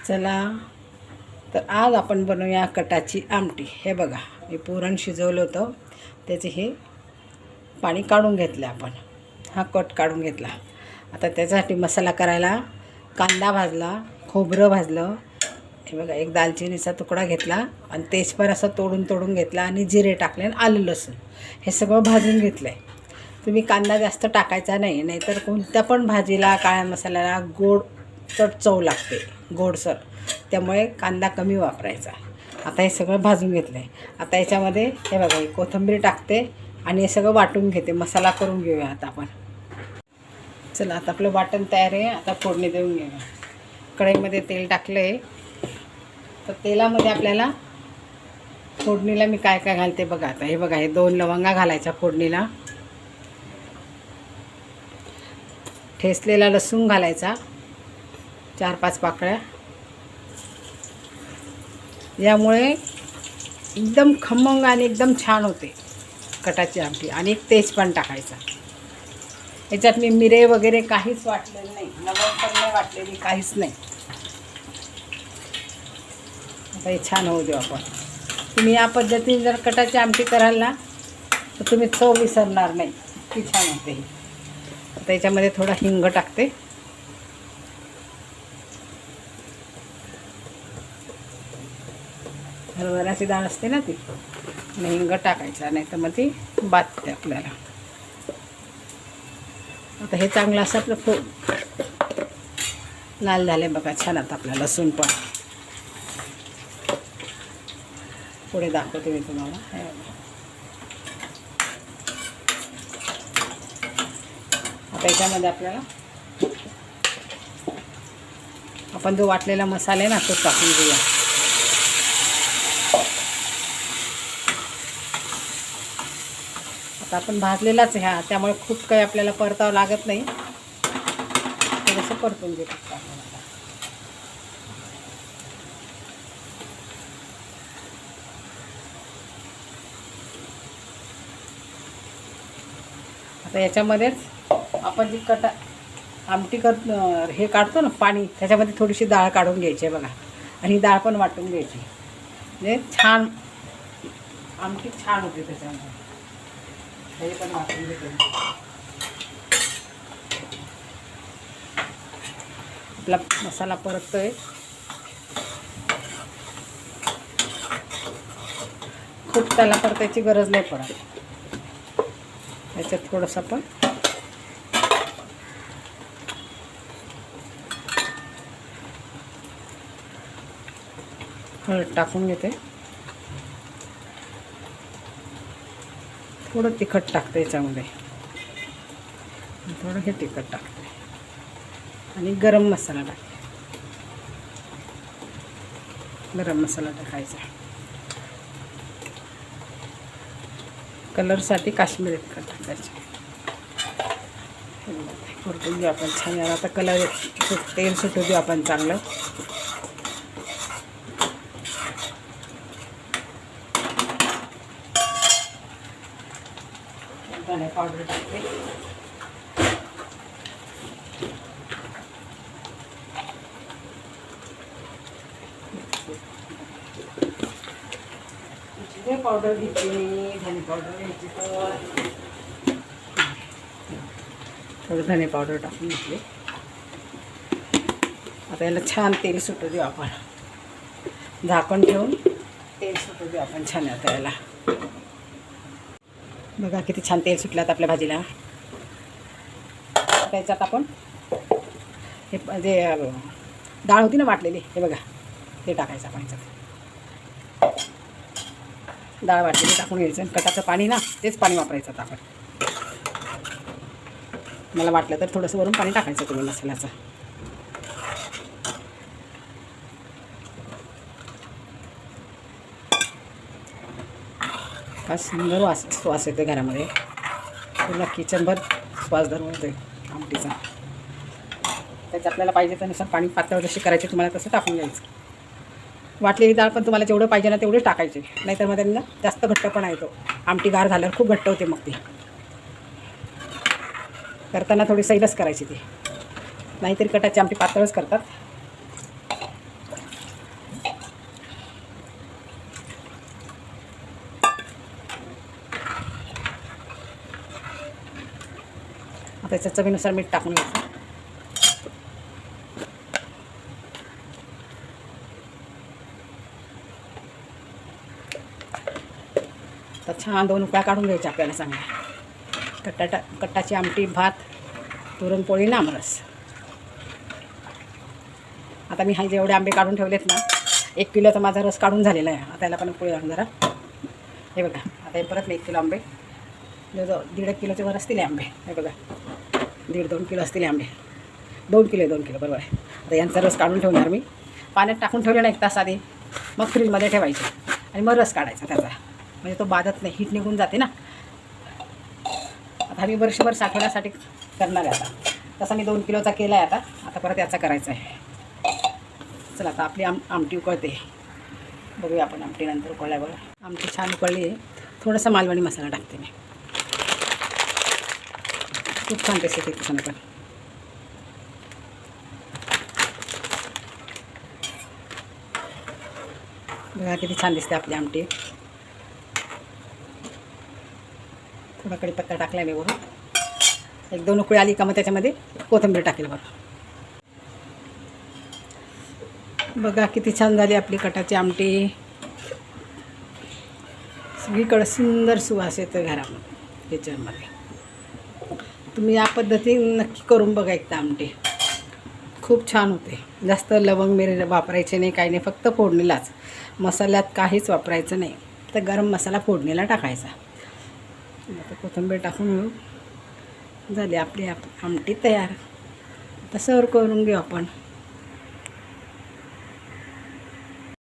चला तर आज आपण बनवूया कटाची आमटी. हे बघा, मी पुरण शिजवलं होतं, त्याचे हे पाणी काढून घेतलं आपण. हा कट काढून घेतला. आता त्याच्यासाठी मसाला करायला कांदा भाजला, खोबरं भाजलं, हे बघा एक दालचिनीचा तुकडा घेतला आणि तेजपात असं तोडून घेतला आणि जिरे टाकले आणि आलं लसूण हे सगळं भाजून घेतलं आहे. तुम्ही कांदा जास्त टाकायचा नाही, नाहीतर कोणत्या पण भाजीला काळ्या मसाल्याला गोड चव लागते, गोडसर. त्यामुळे कांदा कमी वापरायचा. आता हे सगळं भाजून घेतलं आहे. आता याच्यामध्ये हे बघा ही कोथिंबीर टाकते आणि हे सगळं वाटून घेते. मसाला करून घेऊया आता आपण. चला आता आपलं वाटण तयार आहे. आता फोडणी देऊन घेऊया. कढईमध्ये तेल टाकलं आहे. तर तेलामध्ये आपल्याला फोडणीला मी काय काय घालते बघा. आता हे बघा, हे 2 लवंगा घालायच्या फोडणीला. ठेचलेला लसूण घालायचा 4-5 पाकळ्या. यामुळे एकदम खमंग आणि एकदम छान होते कटाची आमटी. आणि एक तेजपान टाकायचा. याच्यात मी मिरे वगैरे काहीच वाटलेलं नाही, लवंग पण नाही वाटलेली, काहीच नाही. आता हे छान होऊ देऊ आपण. तुम्ही या पद्धतीने जर कटाची आमटी कराल ना तर तुम्ही चव विसरणार नाही, इतकी छान होते ही. आता याच्यामध्ये थोडा हिंग टाकते. हरभऱ्याची डाळ असते ना ती, आणि हिंग टाकायचा, नाही तर मग ती बाधते आपल्याला. आता हे चांगलं असं आपलं लाल झाले बघा, छान. आता आपला लसूण पण पुढे दाखवते मी तुम्हाला. हे आता याच्यामध्ये आपल्याला आपण जो वाटलेला मसाला आहे ना तो टाकून देऊया. आता आपण भाजलेलाच आहे हा, त्यामुळे खूप काही आपल्याला परतावं लागत नाही. थोडंसं परतून घेतो आपण. आता याच्यामध्येच आपण जी आमटी हे काढतो ना पाणी, त्याच्यामध्ये थोडीशी डाळ काढून घ्यायची आहे बघा, आणि डाळ पण वाटून घ्यायची. म्हणजे छान आमटी छान होते त्याच्यामध्ये. हे पण वाटून घेते. आपला मसाला परततोय. खूप त्याला परतायची गरज नाही पडत. याच्यात थोडंसं पण हळद टाकून घेते. थोडं तिखट टाकते याच्यामध्ये, थोडं हे तिखट टाकते, आणि गरम मसाला टाकते. गरम मसाला टाकायचा. कलरसाठी काश्मीरी तिखट टाकायचे. परतून घेऊ आपण छान. आता कलर तेल सुटू देऊ आपण चांगलं. धने पावडर टाकते. जिरे पावडर घ्यायची, धने पावडर घ्यायची. तर थोडं धने पावडर टाकून घेतले. आता याला छान तेल सुटू देऊ आपण. झाकण ठेवून तेल सुटू देऊ आपण छान. आता याला बघा किती छान तेल सुटलं आपल्या भाजीला. त्याच्यात आपण हे जे डाळ होती ना वाटलेली, हे बघा ते टाकायचं आपण. याच्यात डाळ वाटलेली टाकून घ्यायचं. कटाचं पाणी ना, तेच पाणी वापरायचं आता आपण. मला वाटलं तर थोडंसं वरून पाणी टाकायचं तुम्ही मसाल्याचं. हा सुंदर वास येतो घरामध्ये. पूर्ण किचनभर श्वास धरवतोय आमटीचा. त्याचं आपल्याला पाहिजे त्यानुसार पाणी पातळ जशी करायची तुम्हाला तसं टाकून घ्यायचं. वाटलेली डाळ पण तुम्हाला जेवढं पाहिजे ना तेवढेच टाकायचे, नाहीतर मग त्यांना जास्त घट्टपणा येतो. आमटी गार झाल्यावर खूप घट्ट होते. मग ती करताना थोडी सैलच करायची ती, नाहीतरी कटाची आमटी पातळच करतात. त्याच्या चवीनुसार मीठ टाकून घ्यायचं. तर छान 2 उकळ्या काढून घ्यायच्या आपल्याला चांगल्या. कट्टाची आमटी, भात, पुरणपोळी, आमरस. आता मी जेवढे आंबे काढून ठेवलेत ना, 1 किलोचा माझा रस काढून झालेला आहे. आता याला पण पोळी घालून जरा. हे बघा, आता हे परत 1 किलो आंबे, जवळजवळ 1.5 किलोचे वर असतील आंबे. हे बघा, 1.5-2 किलो असतील आंबे. 2 किलो बरोबर आहे. आता यांचा रस काढून ठेवणार मी. पाण्यात टाकून ठेवले ना 1 तास आधी, मग फ्रीजमध्ये ठेवायचे आणि मग रस काढायचा त्याचा, म्हणजे तो बाधत नाही, हीट निघून जाते ना. आता मी वर्षभर साठवण्यासाठी करणार आहे. आता तसा मी 2 किलोचा केला आहे. आता परत याचा करायचा आहे. चला, आता आपली आमटी उकळते. बघूया आपण आमटी नंतर उकळल्यावर. आमटी छान उकळली आहे. थोडासा मालवणी मसाला टाकते मी. खूप छान टेस्ट येते त्याच्यानं पण. बघा किती छान दिसते आपली आमटी. थोडा कढीपत्ता टाकला मी वरून. 1-2 उकळी आली का मग त्याच्यामध्ये कोथिंबीर टाकेल बरं. बघा किती छान झाली आपली कटाची आमटी. सगळीकडे सुंदर सुवास येतो घरामध्ये, किचनमध्ये. तुम्ही या पद्धतीने नक्की करून बघा एकदा आमटी. खूप छान होते. जास्त लवंग मिरे वापरायचे नाही, काही नाही, फक्त फोडणीलाच. मसाल्यात काहीच वापरायचं नाही. तर गरम मसाला फोडणीला टाकायचा. आता कोथिंबीर टाकून झाली आपली आमटी तयार. आता सर्व करून घेऊ आपण.